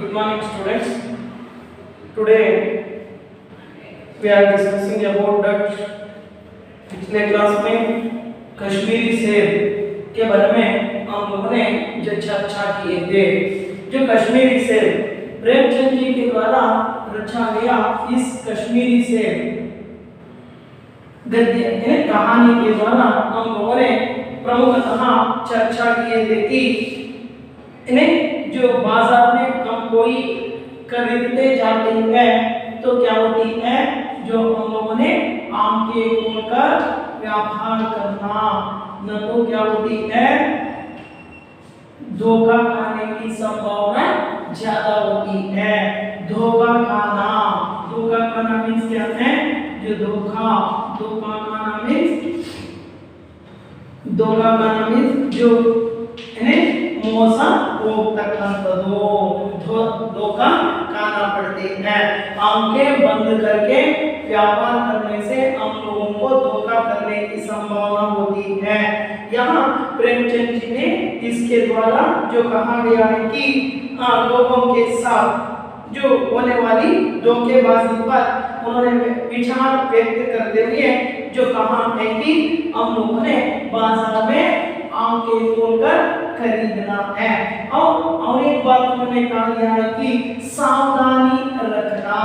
Good morning, students. Today we are discussing about that पिछले class में कश्मीरी सेब के बारे में हम लोगों ने जो चर्चा किए थे। जो कश्मीरी सेब प्रेमचंद जी के द्वारा रचा गया इस कश्मीरी सेब गद्य कहानी के द्वारा हम लोगों ने प्रमुखतः चर्चा किए थे कि इन्हें जो बाजार में हम कोई खरीदते जाते हैं तो क्या होती है, जो हम लोगों ने आम के फूल का व्यापार करना, न तो क्या होती है धोखा खाने की संभावना ज्यादा होती है। धोखा खाना, धोखा खाना मीन्स क्या है, जो धोखा खाना मीन्स जो मौसम धोखा खाना पड़ते हैं। आंखें बंद करके व्यापार करने से हम लोगों को धोखा करने की संभावना होती है। यहाँ प्रेमचंद जी ने इसके द्वारा जो कहा गया है कि लोगों के साथ जो होने वाली धोखेबाजी पर उन्होंने विचार व्यक्त करते हुए जो कहा है कि हम लोगों ने बाजार में आम के फूल कर खरीदना है। और एक बात उन्होंने कहा गया है कि सावधानी रखना,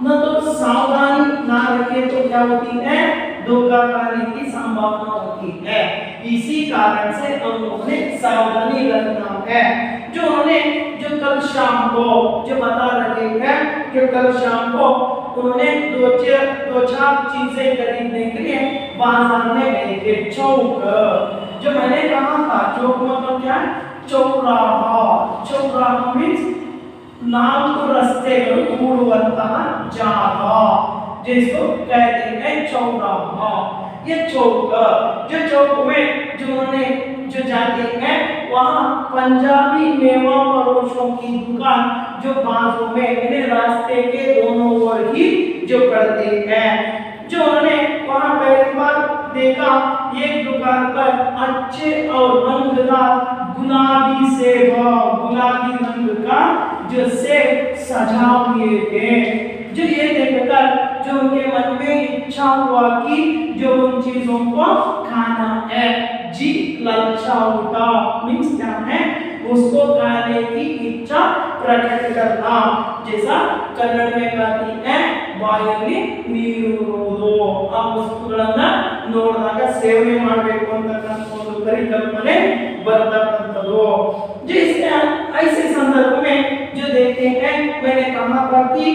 न तो सावधानी ना रखे तो क्या होती है, धोखा खाने की संभावना होती है। इसी कारण से हम लोगों ने सावधानी रखना है। जो उन्होंने जो कल शाम को जो बता रहे हैं कि कल शाम को उन्होंने दो चार चीजें खरीदने के लिए बाजार में गए थे। चौक, जो मैंने कहा था चौक मतलब क्या है, चौराहा मीन्स नाम रास्ते जगह जिसको कहते हैं चौराहा। ये चौक, जो चौक में जो उन्होंने जो जाते हैं वहाँ पंजाबी मेवा परोसों की दुकान जो बाजू में रास्ते के दोनों ओर ही जो पड़ते हैं। जो उन्होंने वहाँ पहली बार देखा एक दुकान पर अच्छे और रंगदार गुलाबी सेब, गुलाबी रंग का जो सेब सजा हुए थे। जो ये देखकर जो उनके मन में इच्छा हुआ कि जो उन चीजों को खाना है, जी ललचा उठा मीन्स क्या है, उसको खाने की इच्छा प्रकट करना। जैसा कन्नड़ में कहती है ಬಾಯಲ್ಲಿ ನೀರು ಇರುವುದು, ಆ ವಸ್ತುಗಳನ್ನ ನೋಡಿದಾಗ ಸೇವನೆ ಮಾಡಬೇಕು ಅಂತಕ್ಕಂಥ ಒಂದು ಪರಿಕಲ್ಪನೆ ಬರ್ತಕ್ಕಂಥದ್ದು। जो ऐसे संदर्भ में जो देखते हैं, मैंने कहा था कि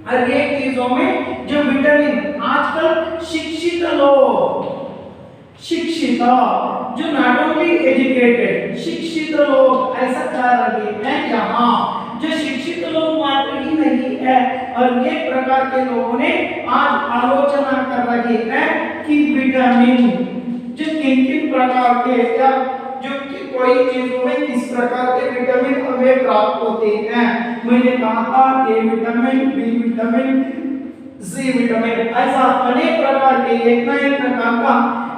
हर एक चीजों में जो विटामिन, आजकल शिक्षित लोग, शिक्षित जो नॉट ओनली एजुकेटेड, शिक्षित लोग ऐसा कह रहे हैं यहाँ, जो शिक्षित लोग मात्र ही नहीं है और एक प्रकार के लोगों ने आज आलोचना कर रहे हैं कि विटामिन जो किन प्रकार के या जो कोई चीजों में किस प्रकार के विटामिन हमें प्राप्त होते हैं। मैंने कहा था A vitamin, B vitamin, C vitamin, ऐसा अनेक प्रकार के एक न एक प्रकार का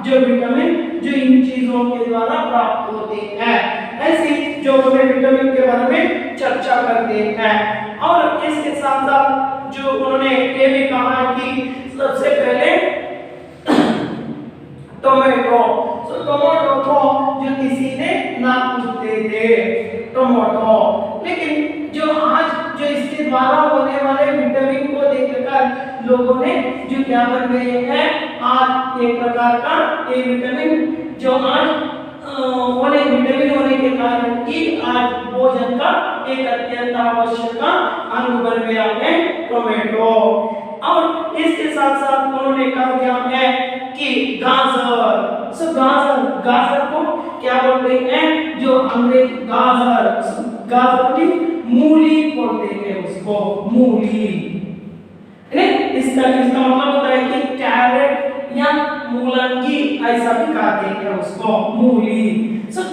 जो विटामिन जो इन चीजों के द्वारा प्राप्त होते हैं। ऐसे जो हमें विटामिन के बारे में चर्चा करते हैं। और इसके साथ साथ जो उन्होंने ये भी कहा कि सबसे पहले टोमेटो, टोमेटो को जो किसी ने ना पूछते थे टोमेटो, लेकिन जो आज जो इसके द्वारा होने वाले विटामिन को देखकर लोगों ने जो क्या बन गए हैं, आज एक प्रकार का ए विटामिन जो आज विटामिन होने के कारण कि आज भोजन का एक अत्यंत आवश्यक अंग बन गया है टोमेटो। और इसके साथ साथ उन्होंने कहा गया है कि गाजर, गाजर को क्या बोलते हैं, जो अंग्रेज गाजर की मूली बोलते हैं उसको, मूली। इसका मतलब होता है कि कैरेट या मूलंगी ऐसा भी कहते हैं उसको, मूली।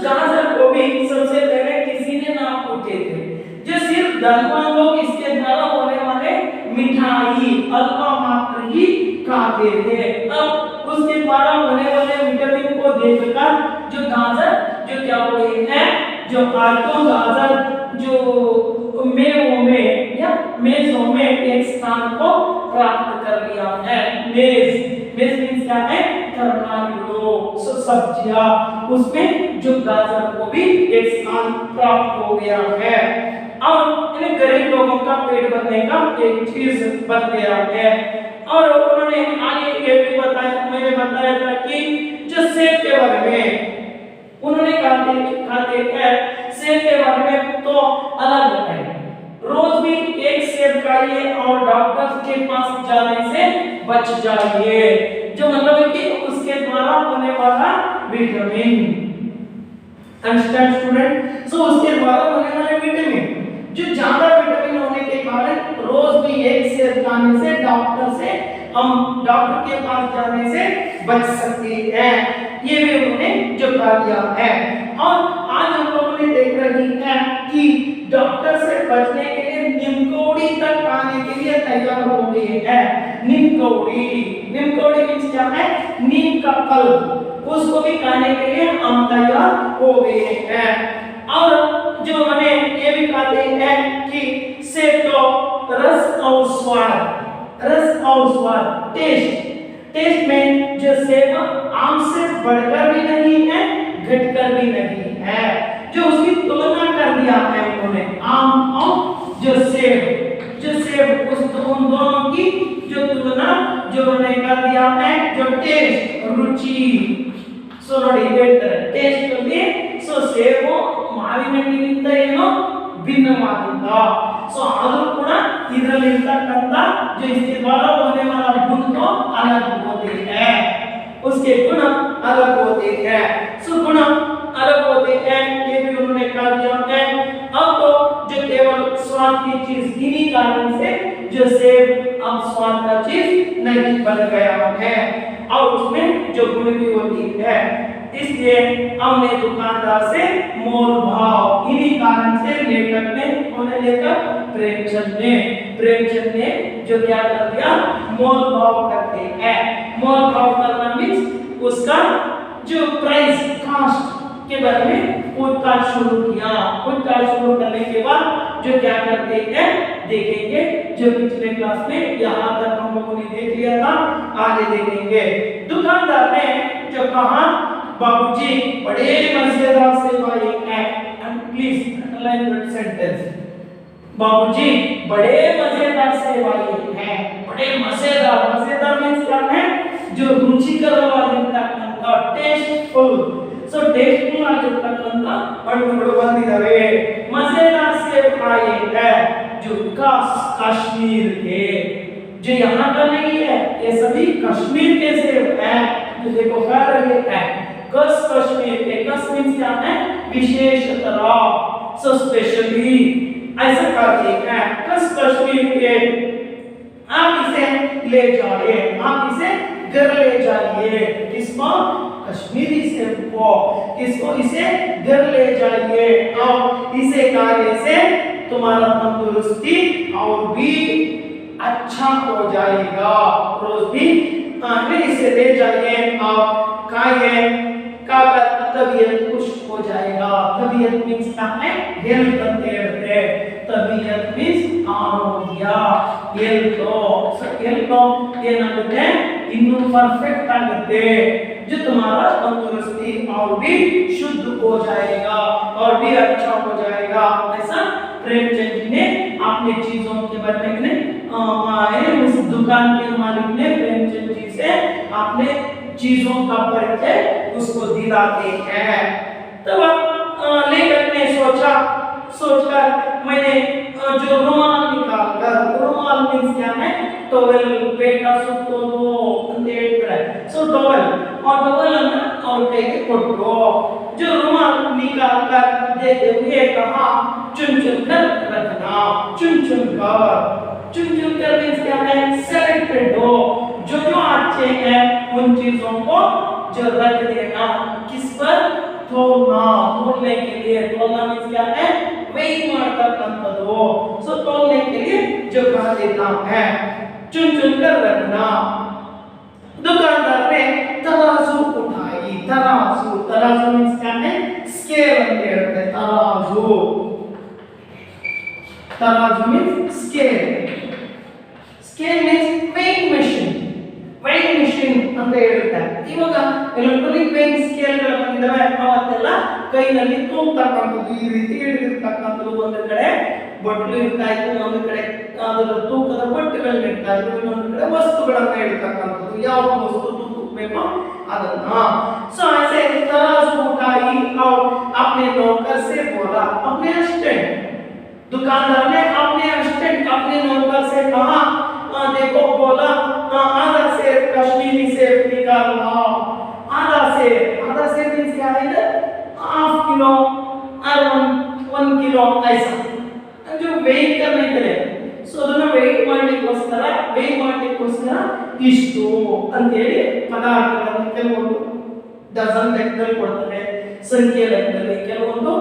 गाजर को भी सबसे पहले किसी ने नाम पूछे थे, जो सिर्फ धनवान लोग इसके द्वारा होने वाले मिठाई अल्पा मात्र ही खाते थे। अब उसके द्वारा होने वाले विटामिन को देखकर जो गाजर जो क्या बोले हैं, जो आलू गाजर जो मेवों में या मेजों में एक स्थान को प्राप्त कर लिया है। मेज मीन्स क्या है? तरकारियों, सब्जियां, उसमें जो गाजर को भी एक स्थान प्राप्त हो गया है। और इन गरीब लोगों का पेट भरने का एक चीज बन गया है। और उन्होंने आगे ये भी बताया, मैंने बताया था कि जो सेब के बारे में उन्होंने खाते हैं, सेब के बारे में तो अलग है। रोज भी एक सेब खाइए और डॉक्टर के पास जाने से बच जाइए, जो मतलब है कि उसके द्वारा होने वाला विटामिन, अंडरस्टैंड स्टूडेंट? सो उसके द्वारा होने वाले विटामिन, जो ज्यादा विटामिन होने के कारण रोज भी एक सेब खाने से हम डॉक्टर के पास जाने से बच सकते हैं। ये भी उन्होंने जो कहा दिया है। और आज हम लोगों ने देख रही है कि डॉक्टर से बचने के लिए नीमकौड़ी तक खाने के लिए तैयार हो गए हैं। नीमकौड़ी मीन्स क्या है? नीम का फल, उसको भी खाने के लिए हम तैयार हो गए हैं। और जो मैंने ये भी कहते हैं कि सेब तो रस और स्वाद, टेस्ट में जो सेब आम से बढ़कर भी नहीं है, घटकर भी नहीं है, जो उसकी तुलना कर दिया है उन्होंने, आम और जो सेब उन दोनों की जो तुलना जो उन्होंने कर दिया है, जो टेस्ट, रुचि, सो ನೋಡಿ ಹೇಳ್ತಾರೆ ಟೇಸ್ಟ್ ಅಲ್ಲಿ ಸೋ ಸೇಬು ಮಾವಿನಹಣ್ಣಿಗಿಂತ ಏನೋ भिन्नವಾಗಿಲ್ಲ। सो आदि ಕೂಡ ಇದರಲ್ಲಿ ಇರತಕ್ಕಂತ जो इसके द्वारा होने वाला गुण तो अलग होते हैं, उसके गुण अलग होते हैं। सो गुण अलग होते हैं, ये भी उन्होंने कहा दिया है। अब तो जो केवल स्वाद की चीज, इन्हीं कारण से जो सेब अब स्वाद का चीज नहीं बन गया है और उसमें जो गुण भी होती है। इसलिए हमने दुकानदार से मोल भाव, इन्हीं कारण से लेखक ने उन्हें लेकर प्रेमचंद ने जो क्या कर दिया? मोल भाव करते हैं। मोल भाव करना मीन्स उसका जो प्राइस, कास्ट के बारे में पूछताछ शुरू किया। पूछताछ शुरू करने के बाद जो क्या करते हैं देखेंगे, जो पिछले क्लास में यहाँ तक हम लोगों ने देख लिया था, आगे देखेंगे। दुकानदार ने जो कहा, बाबूजी बड़े मजेदार सेब आए हैं, प्लीज अंडरलाइन दैट सेंटेंस, बाबूजी बड़े मजेदार सेब आए हैं। बड़े मजेदार मींस क्या है? जो रुचिकर ಆಗಿರತಕ್ಕಂತ ಟೇಸ್ಟ್ಫುಲ್, सो टेस्टफुल ಆಗಿರತಕ್ಕಂತ ಹಣ್ಣುಗಳು ಬಂದಿದ್ದಾವೆ। मजेदार सेब आए हैं जो कश्मीर के, जो यहाँ का नहीं है, ये सभी कश्मीर के सेब हैं, जो देखो कह रहे हैं कश्मीर के। कश्मीर क्या है? विशेषतर, सो स्पेशली ऐसा कहते हैं कश्मीर के। आप इसे ले जाइए, आप इसे घर ले जाइए, किसको? कश्मीरी सेब को, किसको? इसे घर ले जाइए और इसे खाने से तुम्हारा तंदुरुस्ती और भी अच्छा हो जाएगा। रोज भी इसे ले जाइए और खाइए, खाकर तबीयत खुश हो जाएगा। तबीयत मीन्स क्या है? हेल्थ अंते इರುತ್ತೆ। तबीयत मीन्स ಆರೋಗ್ಯ, हेल्थ ಏನಾಗುತ್ತೆ? ಇನ್ನೂ परफेक्ट आಗುತ್ತೆ, जो तुम्हारा तंदुरुस्ती और भी शुद्ध हो जाएगा और भी अच्छा हो जाएगा। ऐसा प्रेमचंद जी ने अपने चीजों के बारे में उस दुकान के मालिक ने प्रेमचंद जी से अपने चीजों का परिचय उसको दिलाते हैं। तब लेखक ने सोचकर मैंने जो रुमाल निकालकर, रुमाल मीन्स क्या है? टॉवेल, बेटा सुतो दो ಅಂತ ಹೇಳ್ತಾರೆ। सो टॉवेल और टॉवेल ಅನ್ನು ಅವ್ರ ಕೈಗೆ ಕೊಟ್ಟರು। जो रुमाल निकालकर देते हुए कहा, चुन चुन कर रखना, चुन चुन कर मीन्स क्या है? सेलेक्टेड हो, जो अच्छे हैं उन चीजों को जो रख देना। किस पर? तोलने के लिए। तोलना मीन्स क्या है? वेट ಮಾಡ್ತಕ್ಕಂಥದ್ದು। सो तोलने के लिए जो कहा देता है, चुन चुन कर रखना। दुकानदार ने तराजू उठाई। तराजू मीन्स क्या है? स्केल ಅಂತ ಹೇಳ್ತಾರೆ। तराजू तराजू means scale. Scale means weighing machine. Weighing machine ಅಂತ ಹೇಳ್ತಾರೆ. ಇವಾಗ ಎಲೆಕ್ಟ್ರಾನಿಕ್ ವೇಯಿಂಗ್ ಸ್ಕೇಲ್ಗಳು ಬಂದಿದ್ದಾವೆ. ಅವತ್ತೆಲ್ಲ ಕೈನಲ್ಲಿ ತೂಗ್ತಕ್ಕಂಥದ್ದು, ಈ ರೀತಿ ಹಿಡಿದಿರ್ತಕ್ಕಂಥದ್ದು. ಒಂದು ಕಡೆ ಬಟ್ಲು ಇರ್ತಾ ಇತ್ತು, ಒಂದು ಕಡೆ ಅದರ ತೂಕದ ಬಟ್ಟೆಗಳನ್ನ ಇಡ್ತಾ ಇದ್ರು, ಇನ್ನೊಂದು ಕಡೆ ವಸ್ತುಗಳನ್ನ ಇಡ್ತಕ್ಕಂಥದ್ದು. ಯಾವ ವಸ್ತು ತೂಕಬೇಕು ಅದನ್ನ. सो ऐसे तराजू उठाई और अपने नौकर से बोला, अपने असिस्टेंट, दुकानदार ने अपने असिस्टेंट अपने नौकर से कहा, देखो बोला, आधा सेब कश्मीरी सेब निकाल लाओ. आधा सेब मीन्स क्या है? हाफ किलो और 1 किलो ऐसा जो वेट करने के लिए. ಸೊ ಅದನ್ನ ವೇಟ್ ಮಾಡಲಿಕ್ಕೋಸ್ಕರ ಇಷ್ಟು ಅಂತ ಹೇಳಿ ಪದಾರ್ಥಗಳನ್ನು ಕೆಲವೊಂದು ಡಜನ್ ಲೆಕ್ಕದಲ್ಲಿ ಕೊಡ್ತಾರೆ, ಸಂಖ್ಯೆ ಲೆಕ್ಕದಲ್ಲಿ, ಕೆಲವೊಂದು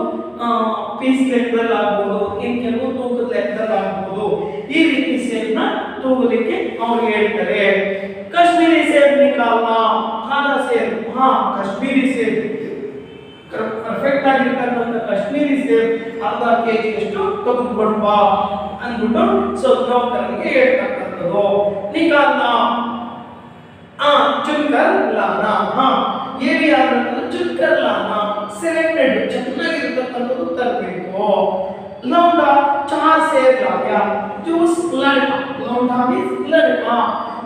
ಪೀಸ್ ಲೆಕ್ಕದಲ್ಲಿ ಆಗ್ಬೋದು, ಇನ್ನು ಕೆಲವು ತೂಕದ ಲೆಕ್ಕದಲ್ಲಿ ಆಗ್ಬೋದು. ಈ ರೀತಿ ಸೇಬ್ನ ತೂಗಲಿಕ್ಕೆ ಅವ್ರು ಹೇಳ್ತಾರೆ. ಕಾಶ್ಮೀರಿ ಸೇಬ್ ನಿಕಾಲ್ನಾ, ಆಧಾ ಸೇಬ್, ಕಾಶ್ಮೀರಿ ಸೇಬ್ ಪರ್ಫೆಕ್ಟ್ ಆಗಿರ್ತಕ್ಕಂಥ ಕಾಶ್ಮೀರಿ ಸೇಬ್ ಅರ್ಧ ಕೆಜಿ ಅಷ್ಟು ತೆಗೆದುಕೊಂಡು ಬಾ ಅಂದ್ಬಿಟ್ಟು ಸೊ ನೌಕರನಿಗೆ ಹೇಳ್ತಕ್ಕಂಥದ್ದು. ನಿಕಾಲ್ನಾ, ಚುನ್ಕರ್ ಲಾನಾ, ये भी याद रखना, चुनकर लाना, सिलेक्टेड ಚೆನ್ನಾಗಿರತಕ್ಕಂಥದ್ದು ತರಬೇಕು. लौंडा 4 सेब ला गया. जो उस लड़का, लौंडा मींस लड़का,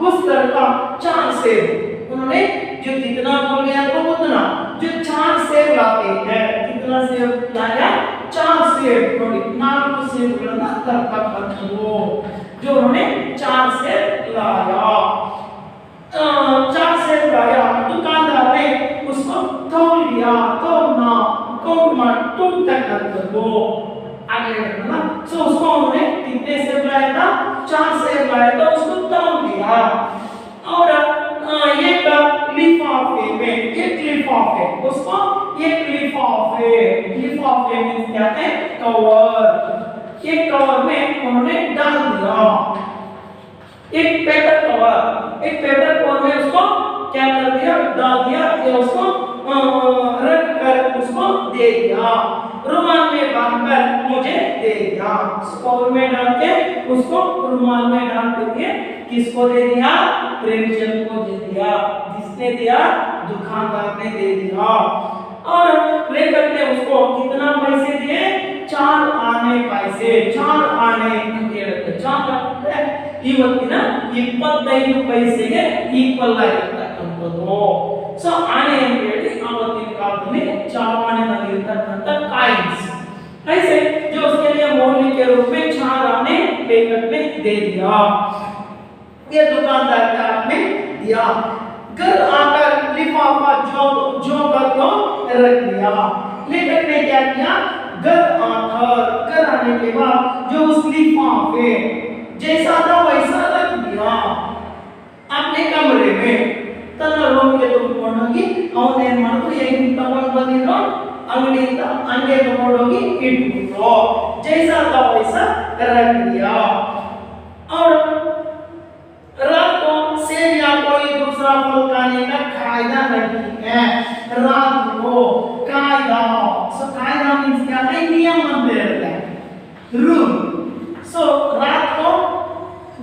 उस लड़का 4 सेब, उन्होंने जो जितना बोल गया तो उतना, जो 4 सेब लाते हैं, कितना सेब लाया? 4 सेब. ನೋಡಿ 4 ಸೇಬುಗಳನ್ನ ತರತಕ್ಕಂಥದ್ದು. जो उन्होंने 4 सेब लाया, 4 सेब लाया. दुकानदार ने उसको तौल लिया, तौलना कौन तकंतु आगे ना. सो उसको उन्होंने कितने सेब लाया था? 4 सेब लाया था, उसको तौल दिया. और एक लिफाफे में, एक लिफाफे, उसको एक लिफाफे मींस क्या है? कवर. एक कवर में उन्होंने डाल दिया. एक पेपर कवर में उसको क्या कर दिया? डाल दिया. ये उसको रख कर उसको दे दिया. रुमाल में बांधकर मुझे दे दिया. कवर में डाल के उसको रुमाल में डाल के किसको दे दिया? प्रेमचंद को दे दिया. जिसने दिया? दुकानदार ने दे दिया. और लेकर के उसको कितना पैसे दिए? 4 आने पैसे. 4 आने ಅಂತ ಹೇಳುತ್ತೆ. 4 ಅಂದ್ರೆ ಇವತ್ತಿನ 25 ಪೈಸೆಗೆ ಈಕ್ವಲ್ ಆಗಿರತಕ್ಕಂಥದ್ದು. ಸೊ ಆನೆ ಅಂತ ಹೇಳಿ ಅವತ್ತಿನ ಕಾಲದಲ್ಲಿ ಚಾವಾಣಿನಲ್ಲಿ ಇರತಕ್ಕಂಥ ಕಾಯಿನ್ಸ್. ऐसे जो उसके लिए मोहल्ले के रूप में 4 आने लेकर में दे दिया. ये दुकानदार के हाथ में दिया. घर आकर लिफाफा जो को रख दिया. लेकर ने क्या किया? घर आने के बाद जो उस लिफाफे जैसा था वैसा रख दिया अपने कमरे में. ತನ್ನ ರೂಮ್ಗೆ ತಗೊಂಡೋಗಿ ಅವನೇನ್ ಮಾಡಿದ್ರು, ಹೆಂಗ್ ತಗೊಂಡು ಬಂದಿದ್ರು ಅಂಗಡಿಯಿಂದ ಹಂಗೆ ತಗೊಂಡೋಗಿ ಇಟ್ಬಿಟ್ರು. ಜೈಸಾ था वैसा रख दिया. और रात को सेब या कोई दूसरा फल खाने का कायदा नहीं है. रात को कायदा, सो कायदा मींस क्या है? नियम रहता है, रूल. सो रात को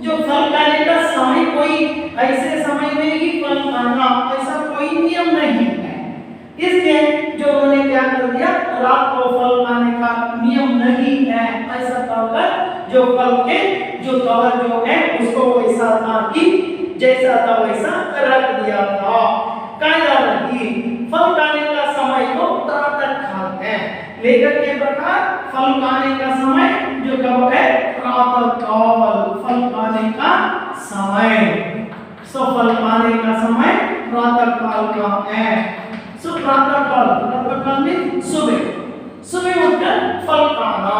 जो फल खाने का समय, कोई ऐसे समय में ही फल खाना ऐसा कोई नियम नहीं है. इसलिए जो उन्होंने क्या कर दिया? रात को फल खाने का नियम नहीं है ऐसा कहकर जो फल के जो कवर जो है उसको वैसा था कि जैसा था वैसा रख दिया था. कायदा नहीं. फल खाने का समय को प्रातः काल है. लेकर के प्रकार फल खाने का समय जो कब है? प्रातः काल. फल खाने का समय. सो फल खाने का समय प्रातः काल का है. सो प्रातः काल में सुबह उठकर फल खाना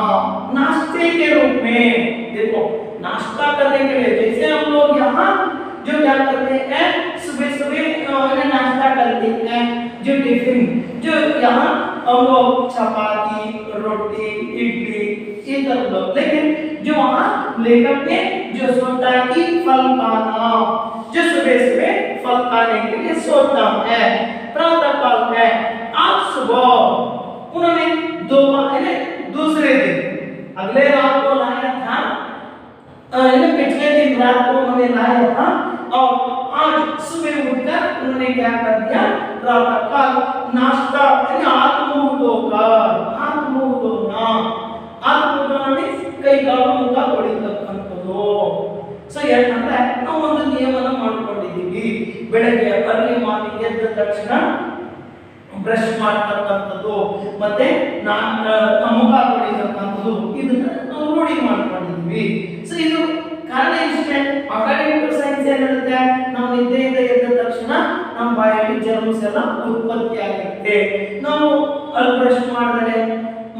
नाश्ते के रूप में. देखो नाश्ता करने के लिए जैसे हम लोग यहाँ जो क्या करते हैं, सुबह नाश्ता करते हैं, जो टिफिन जो यहाँ हम लोग चपाती, रोटी, इडली ये सब लोग, लेकिन जो वहाँ लेकर के जो सोता है कि फल खाना, जो सुबह फल खाने के लिए सोता है, प्रातः काल है. आज सुबह उन्होंने दूसरे दिन अगले रात को लाया था पिछले दिन रात को उन्होंने लाया था और आज सुबह उठकर उन्होंने क्या कर दिया, प्रातःकाल नाश्ता हाथ मुंह धोना मीन्स ಕೈಕಾಲು ಮುಖ ತೊಳಿತಕ್ಕಂಥದ್ದು. ಸೊ ಯಾಕಂದ್ರೆ ನಾವು ಒಂದು ನಿಯಮನ ಮಾಡ್ಕೊಂಡಿದ್ದೀವಿ, ಬೆಳಗ್ಗೆ ಅರ್ಲಿ ಮಾರ್ನಿಂಗ್ ಎದ್ದ ತಕ್ಷಣ ಬ್ರಷ್ ಮಾಡ್ತಕ್ಕಂಥದ್ದು ಮತ್ತೆ ಮುಖ ತೊಳಿತಕ್ಕಂಥದ್ದು, ಇದನ್ನ ನಾವು ರೂಢಿ ಮಾಡ್ಕೊಂಡಿದ್ದೀವಿ. ಸೊ ಇದು ಕಾರಣ ಇಷ್ಟೇ. ಅಕಾಡೆಮಿಕ್ ಸೈನ್ಸ್ ಏನಿರುತ್ತೆ, ನಾವು ನಿದ್ದೆಯಿಂದ ಎದ್ದ ತಕ್ಷಣ ನಮ್ಮ ಬಾಯಲ್ಲಿ ಜರ್ಮ್ಸ್ ಎಲ್ಲ ಉತ್ಪತ್ತಿ ಆಗುತ್ತೆ. ನಾವು ಅಲ್ಲಿ ಬ್ರಷ್ ಮಾಡಿದರೆ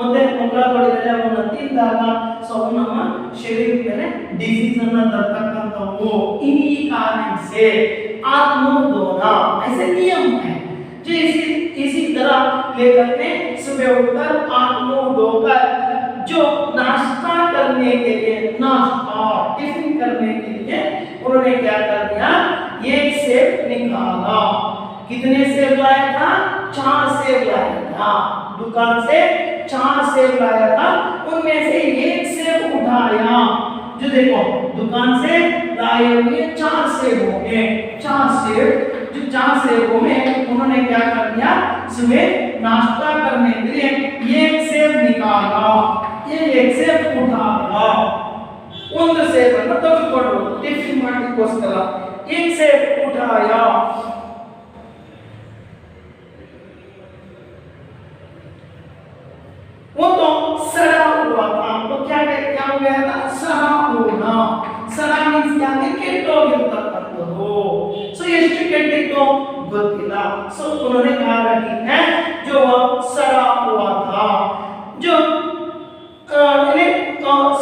ಮತ್ತೆ ಮುಖ ತೊಳೆದರೆ ಅವನ್ನ ತಿಂದಾಗ ಸೊ ನಮ್ಮ ಶರೀರದ ಮೇಲೆ ಡಿಸೀಸ್ ಅನ್ನ ತರ್ತಕ್ಕಂಥವು. इन्हीं कारण से हाथ मुंह धोना ऐसे नियम है जो इसी तरह लेखक ने सुबह उठकर हाथ मुंह धोकर जो नाश्ता करने के लिए नाश्ता टिफिन करने के लिए उन्होंने क्या कर दिया, एक सेब निकाला. कितने सेब लाया था, 4 सेब लाया था. दुकान से 4 सेब लाया था, उनमें से एक सेब उठाया. जो देखो दुकान से लाए हुए 4 सेब हो गए. 4 सेब, जो 4 सेबों में उन्होंने क्या कर दिया, सुबह नाश्ता करने के लिए एक सेब निकाला. ये एक सेब उठाया. ಒಂದು ಸೇಬನ್ನು ತೆಗೆದುಕೊಂಡು ಟಿಫಿನ್ ಮಾಡಲಿಕ್ಕೋಸ್ಕರ एक सेब उठाया. वो तो सड़ा हुआ था. तो क्या हो गया था, सड़ा होना. सड़ा मीन्स क्या है, ಕೆಟ್ಟೋಗಿರ್ತಕ್ಕಂಥದ್ದು. ಸೊ ಎಷ್ಟು ಕೆಟ್ಟಿತ್ತು ಗೊತ್ತಿಲ್ಲ. ಸೊ उन्होंने कहा है जो सड़ा हुआ था, जो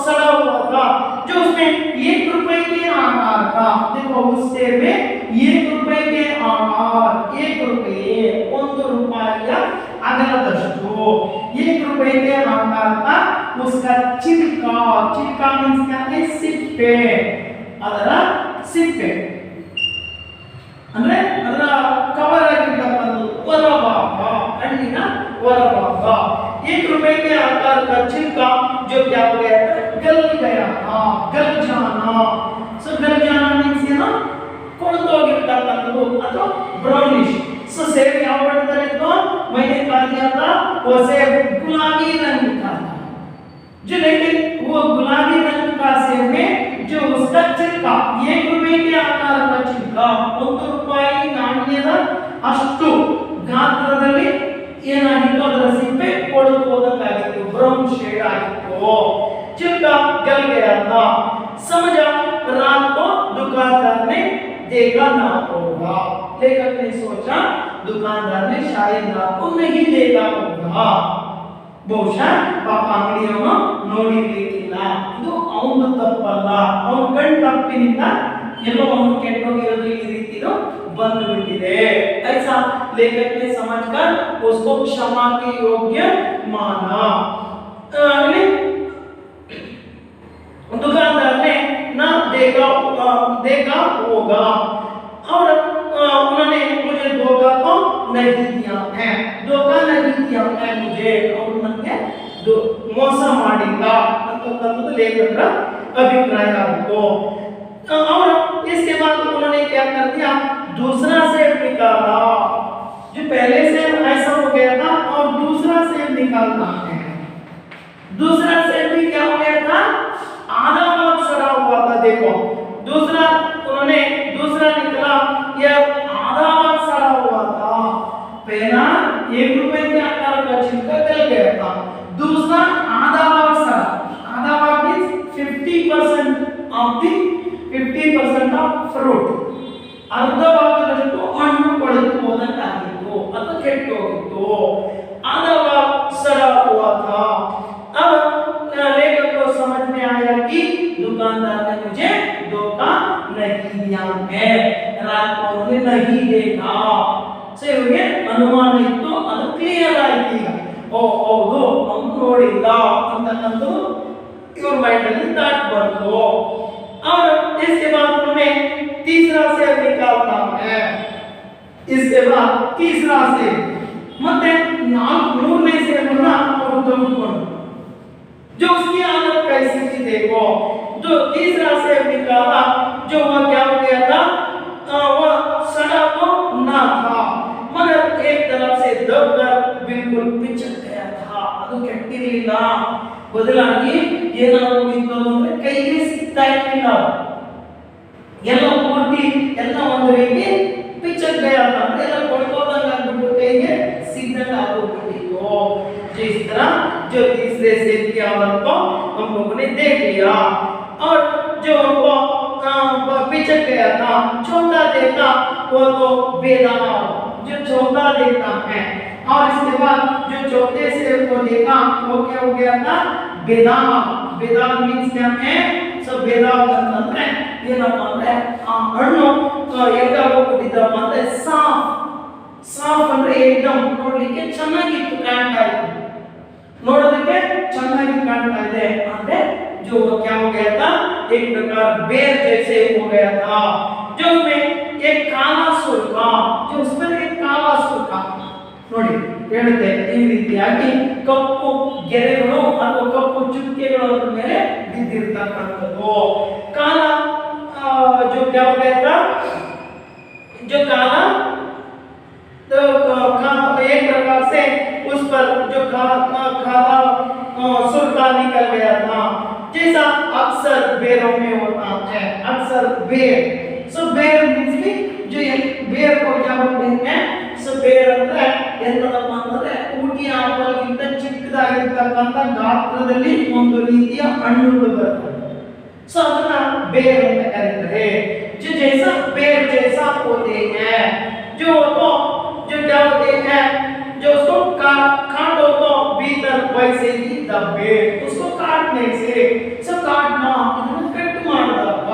सड़ा हुआ था, जो उसमें 1 रुपए के आकार का, देखो उससे में 1 रुपए के आकार, 1 रुपए 1 रुपया अगलदಷ್ಟು 1 रुपए के आकार का उसका चिल्का. चिल्का मीन्स क्या है, सिಪ್ಪೆ. ಅದರ ಸಿಪ್ಪೆ ಅಂದ್ರೆ ಅದರ ಕವರ್ ಆಗಿರ್ತಕ್ಕಂಥದ್ದು ಹೊರಭಾಗ, ಹಣ್ಣಿನ ಹೊರಭಾಗ. 1 रुपए के आकार का छिलका जो क्या हो गया, गल गया. गल जाना. सो गल जाना मीन्स ಏನು, ಕೊಳೆತೋಗಿರ್ತಕ್ಕಂಥದ್ದು ಅಥವಾ ಬ್ರೌನಿಶ್. सो सेब क्या बनता है, तो मैंने कहा दिया था वो सेब गुलाबी रंग का था. जो लेकिन वो गुलाबी रंग का सेब में जो उसका छिलका 1 रुपए के आकार का छिलका 1 ರೂಪಾಯಿ ನಾಣ್ಯದ ಅಷ್ಟು ಗಾತ್ರದಲ್ಲಿ ಏನಾಗಿತ್ತು, ಅದರ ಸಿಪ್ಪೆ ಕೊಳೆತು ಹೋದಂತಾಗಿತ್ತು, ಬ್ರೌನ್ ಶೇಡ್ ಆಗಿತ್ತು. छिलका गल गया था. समझा, रात को दुकानदार ने देखा ना होगा. लेखक ने सोचा दुकानदार ने शायद रात को नहीं देखा होगा. ಬಹುಶಃ ಪಾಪ ಅಂಗಡಿಯವನು ನೋಡಿರ್ಲಿಕ್ಕಿಲ್ಲ. ಇದು ಅವನ ತಪ್ಪಲ್ಲ, ಅವನ ಕಣ್ ತಪ್ಪಿನಿಂದ ಎಲ್ಲೋ ಅವನು ಕೆಟ್ಟೋಗಿರೋದು ಈ ರೀತಿದು बंद बिटिದೆ. ऐसा लेखक ने समझकर उसको क्षमा के योग्य माना. दुकानदार ने ना देखा होगा और उन्होंने मुझे धोखा तो नहीं दिया है, धोखा नहीं दिया है मुझे, और ನನಗೆ ಮೋಸ ಮಾಡಿಲ್ಲ ಅಂತಕ್ಕಂಥದ್ದು ಲೇಖಕರ अभिप्राय आतो. और इसके बाद उन्होंने क्या कर दिया, दूसरा सेब निकाला. जो पहले सेब ऐसा हो गया था और दूसरा सेब निकालना है. दूसरा सेब भी क्या हो गया था, आधा भाग सड़ा हुआ था. देखो दूसरा उन्होंने दूसरा निकला, यह आधा भाग सड़ा हुआ था. पहला 1 रुपए के आकार का छिलका गल गया था. दूसरा आधा भाग सड़ा. आधा भाग means 50% of the 50% of fruit. अर्ध ಭಾಗದಷ್ಟು ಹಣ್ಣು ಕೊಳೆತು ಹೋದಂತಾಗಿತ್ತು ಅಥವಾ ಕೆಟ್ಟು ಹೋಗಿತ್ತು. आधा भाग सड़ा हुआ था. अब लेखक को समझ में आया कि दुकानदार ने मुझे धोखा नहीं दिया है, रात को उन्होंने नहीं देखा. से इवರಿಗೆ ಅನುಮಾನ ಇತ್ತು, ಅದು ಕ್ಲಿಯರ್ ಆಯ್ತು. ಈಗ ಹೌದು ಅವನು ನೋಡಿಲ್ಲ ಅಂತಕ್ಕಂಥದ್ದು ಇವ್ರ ಮೈಂಡ್ ಅಲ್ಲಿ ಥಾಟ್ ಬಂತು. और इसके बाद उन्होंने तीसरा सेब निकालता है. इसके बाद तीसरा सेब ಮತ್ತೆ 4ನೇ ಸೇಬನ್ನ ಅವರು ತೆಗೆದುಕೊಂಡು, जो उसकी आदत कैसी थी देखो, जो तीसरा सेब निकाला, जो वह क्या हो गया था, वह सड़ा तो ना था, मगर एक तरफ से दबकर बिल्कुल पिचक गया था, ಅದು ಕೆಟ್ಟಿರಲಿಲ್ಲ, ಬದಲಾಗಿ ಏನಾಗೋಗಿತ್ತು ಅಂದ್ರೆ ಕೈಗೆ ಸಿಗ್ತಾ ಇರಲಿಲ್ಲ, ಎಲ್ಲ ಪೂರ್ತಿ ಎಲ್ಲ ಒಂದು ರೀತಿ पिचक गया था, ಎಲ್ಲ ಕೊಳ್ಕೋದಂಗ ಆಗ್ಬಿಟ್ಟು ಕೈಗೆ ಸಿಗ್ದಂಗ ಆಗೋಗ್ಬಿಟ್ಟಿತ್ತು। जिस तरह जो तीसरे सेब की औरत को हम लोगों ने देख लिया, और जो वो पिचक गया था, चौथा देखा वो तो बेदाग, जो चौथा देखता है, और इसके बाद जो चौथे सेब को देखा वो क्या हो गया था, बेदाग। बेदाग मीन्स क्या है, सब बेदाग ಅಂತಂದ್ರೆ ಏನಪ್ಪ ಅಂದ್ರೆ ಆ ಹಣ್ಣು ಹೆಂಗಾಗೋಗ್ಬಿಟ್ಟಿದ್ದಪ್ಪ ಅಂದ್ರೆ ಸಾಫ್ ಅಂದ್ರೆ ಏಕದಮ್ ನೋಡ್ಲಿಕ್ಕೆ ಚೆನ್ನಾಗಿತ್ತು, ಕಾಣ್ತಾ ಇತ್ತು, ನೋಡೋದಕ್ಕೆ ಚೆನ್ನಾಗಿ ಕಾಣ್ತಾ ಇದೆ, ಅಂದ್ರೆ जो क्या हो गया था, एक प्रकार बेर जैसे हो गया था, जो उसमें एक काला सुर्खा, जो उसमें एक काला सुर्खा ನೋಡಿ ಹೇಳುತ್ತೆ, ಈ ರೀತಿಯಾಗಿ ಕಪ್ಪು ಗೆರೆಗಳು ಅಥವಾ ಕಪ್ಪು ಚುಕ್ಕೆಗಳು ಅದರ ಮೇಲೆ ಬಿದ್ದಿರತಕ್ಕಂಥದ್ದು। ಕಾಲ जो क्या हो गया था, जो काला तो एक प्रकार से उस पर जो काला सुर्खा निकल गया था, जैसा अक्सर बेरों में होता है, अक्सर बेर। सो बेर मींस भी जो ये बेर को क्या बोलते हैं, सो बेर ಅಂದ್ರೆ ಎಂತದಪ್ಪ ಅಂದ್ರೆ ಊಟಿ ಆಪಲ್ ಗಿಂತ ಚಿಕ್ಕದಾಗಿರತಕ್ಕಂತ ಗಾತ್ರದಲ್ಲಿ ಒಂದು ರೀತಿಯ ಹಣ್ಣುಗಳು ಬರ್ತವೆ, सो ಅದನ್ನ ಬೇರ್ ಅಂತ ಕರೀತಾರೆ। जो जैसा बेर जैसा होते हैं, जो तो जो क्या होते हैं, जो उसको काटो तो भीतर वैसे ही दबे, उसको काटने से सब काटना कट ಮಾಡಿದಾಗ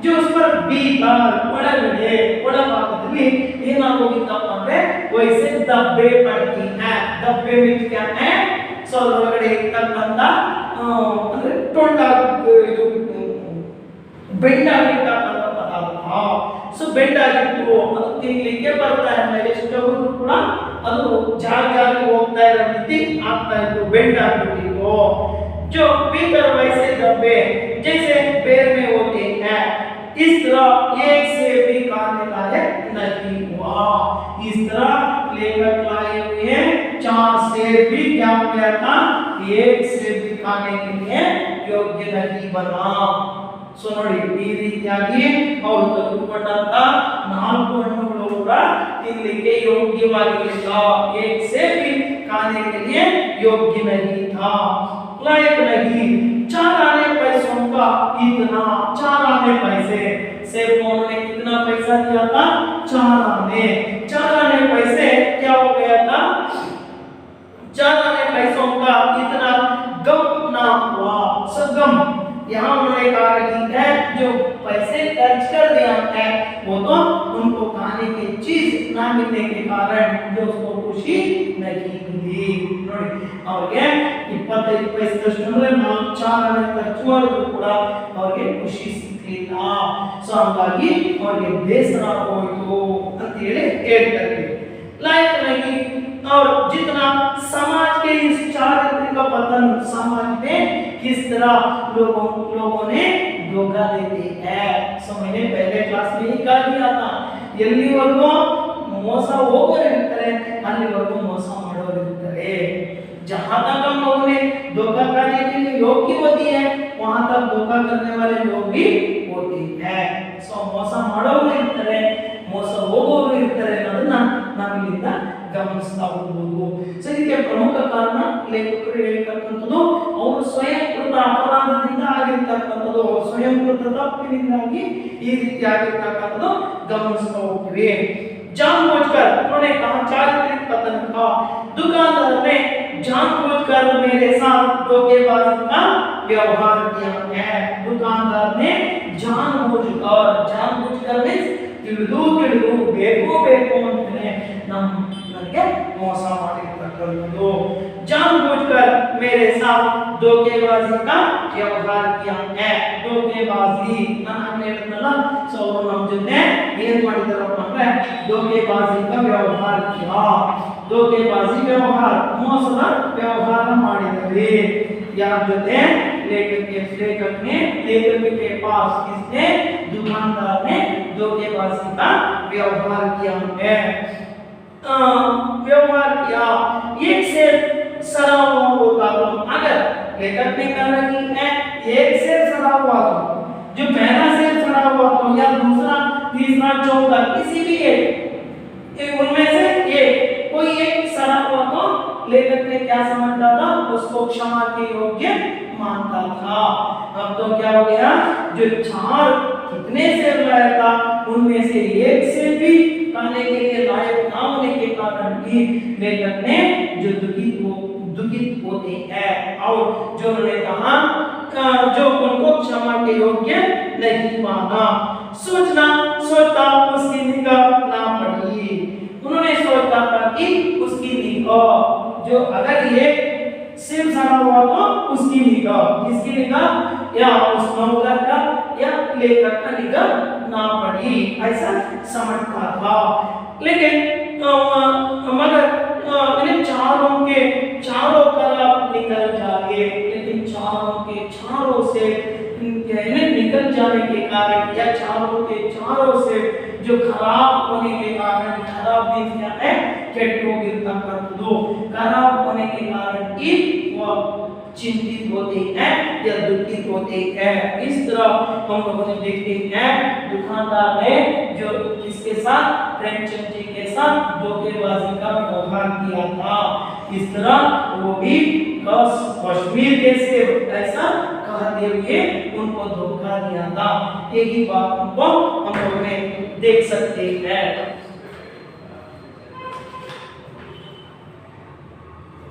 जो उस पर भीतर ಒಳಗಡೆ ಒಳಭಾಗದಲ್ಲಿ ಏನಾಗೋಗಿತ್ತಪ್ಪ ಅಂದ್ರೆ वैसे दबे पड़ती है, दबे मीನ್ಸ್ क्या है, सो ಒಳಗಡೆ ಇರ್ತಕ್ಕಂತ ಅಂದ್ರೆ ಟೊಂಡ ಇದು ಬೆಂಡಾಗಿರ್ತಕ್ಕಂತ ಪದಾರ್ಥ, ಸೊ ಬೆಂಡಾಗಿತ್ತು, ಅದು ತಿನ್ಲಿಕ್ಕೆ ಬರ್ತಾ ಇರಲಿಲ್ಲ, ಎಷ್ಟೊಂದು ಕೂಡ ಅದು ಜಾರಿ ಹೋಗ್ತಾ ಇರೋ ರೀತಿ ಆಗ್ತಾ ಇತ್ತು, ಬೆಂಡಾಗ್ಬಿಟ್ಟಿತ್ತು। जो भीतर वैसे दबे जैसे बेर में होते हैं, इस तरह एक से भी खाने लायक नहीं हुआ। इस तरह लेकर लाए हुए 4 सेब भी क्या हो गया था, एक सेब भी खाने के लिए योग्य नहीं बना। सो ನೋಡಿ ಈ ರೀತಿಯಾಗಿ ಅವರು ತೆಗೆದುಕೊಂಡಂತ 4 ಹಣ್ಣುಗಳು ಕೂಡ ತಿನ್ನಲಿಕ್ಕೆ ಯೋಗ್ಯವಾಗಿರಲಿಲ್ಲ, एक सेब भी खाने के लिए योग्य नहीं था, लायक नहीं। 4 आने पैसों का इतना, 4 आने पैसे, सेब को उन्होंने कितना पैसा दिया था, 4 आने पैसे क्या हो गया था, 4 आने पैसों का इतना गम ना हुआ, सगम यहाँ उन्होंने कहा कि है जो पैसे खर्च कर दिया है वो तो उनको खाने की चीज ना मिलने के कारण जो उसको खुशी नहीं मिली। ನೋಡಿ ಅವರಿಗೆ 25 ಪೈಸೆದಷ್ಟು ಅಂದ್ರೆ 4 ಆನೆ ಖರ್ಚು ಮಾಡಿದ್ರು ಕೂಡ ಅವರಿಗೆ ಖುಷಿ ಸಿಕ್ಕಿಲ್ಲ, ಸೊ ಹಾಗಾಗಿ ಅವರಿಗೆ ಬೇಸರ ಹೋಯಿತು ಅಂತ ಹೇಳಿ ಹೇಳ್ತಾರೆ। लायक नहीं, और जितना समाज के इस चारित्रिक पतन, समाज में किस तरह लोगों ने धोखा देते हैं, सो मैंने पहले क्लास में ही कह दिया था, ಎಲ್ಲಿವರೆಗೂ ಮೋಸ ಹೋಗೋರು ಇರ್ತಾರೆ ಅಲ್ಲಿವರೆಗೂ ಮೋಸ ಮಾಡೋರು ಇರ್ತಾರೆ। जहां तक हम लोगों ने धोखा करने के लिए योग्य होती है वहां तक धोखा करने वाले लोग भी होते हैं। सो ಮೋಸ ಮಾಡೋರು ಇರ್ತಾರೆ, ಮೋಸ ಹೋಗೋರು ಇರ್ತಾರೆ ಅನ್ನೋದನ್ನ ನಾವಿಲ್ಲಿಂದ ಗಮನಿಸ್ತಾ ಹೋಗಬಹುದು। ಸೊ ಇದಕ್ಕೆ ಪ್ರಮುಖ ಕಾರಣ ಲೇಖಕರು ಹೇಳ್ತಕ್ಕಂಥದ್ದು ಅವರು ಸ್ವಯಂಕೃತ ಅಪರಾಧದಿಂದ ಆಗಿರ್ತಕ್ಕಂಥದ್ದು, ಸ್ವಯಂಕೃತ ತಪ್ಪಿನಿಂದಾಗಿ ಈ ರೀತಿ ಆಗಿರ್ತಕ್ಕಂಥದ್ದು ಗಮನಿಸ್ತಾ ಹೋಗ್ತೀವಿ। जानबूझकर उन्होंने कहा चारित्रिक पतन का, दुकानदार ने जानबूझकर मेरे साथ धोखेबाजी का व्यवहार किया है। दुकानदार ने जानबूझकर ತಿಳಿದು ಬೇಕು ಅಂತಾನೆ ನನಗೆ ಮೋಸ ಮಾಡಿರ್ತಕ್ಕಂಥದ್ದು। जानबूझकर मेरे साथ धोखेबाजी का व्यवहार किया है, धोखेबाजी ನಾನು ಹೇಳಿದ್ನಲ್ಲ, ಸೊ ಅವರು ನಮ್ಮ ಜೊತೆ ಏನು ಮಾಡಿದಾರಪ್ಪ ಅಂದ್ರೆ धोखेबाजी का व्यवहार किया। धोखेबाजी व्यवहार ಮೋಸದ व्यवहार ಮಾಡಿದರೆ यार जते लेखक के पास किसने दुकानदार ने धोखेबाजी का व्यवहार किया है व्यवहार किया एक से सड़ा हुआ होता तो अगर लेखक ने कहा कि एक से सड़ा हुआ तो जो पहला से सड़ा हुआ तो या दूसरा तीसरा चौथा किसी भी एक उनमें से एक कोई एक सड़ा हुआ तो लेखक ने क्या समझता था उसको क्षमा के योग्य मानता था अब तो क्या हो गया जो चार कितने से लाया था उनमें से एक से भी खाने के लिए लायक ना होने के कारण भी लेखक ने जो दुखित होते हैं और जो उन्होंने कहा जो उनको क्षमा के योग्य नहीं माना सोचता उसकी निगाह ना पड़ी उन्होंने सोचा था कि उसकी निगाह जो अगर ये सिर सड़ा हुआ तो उसकी निगाह किसकी निगाह या उस नौकर का या लेखक का निगाह ना पड़ी ऐसा समझता था लेकिन मगर इन चारों तरफ निकल जाए लेकिन चारों के चारों से निकल जाने के कारण या चारों के चारों से जो खराब होने के कारण खराब नीतियां है केटोगिरता कर दो खराब होने के कारण ही वह चिंतित होते हैं या दुखित होते हैं इस तरह हम लोगों ने देखते हैं दुकानदार ने जो किसके साथ प्रेमचंद जी के साथ धोखेबाजी का व्यवहार किया था इस तरह वो भी कश्मीर के से ऐसा कहते हुए उनको धोखा दिया था यही बात हमको हम लोग देख सकते हैं।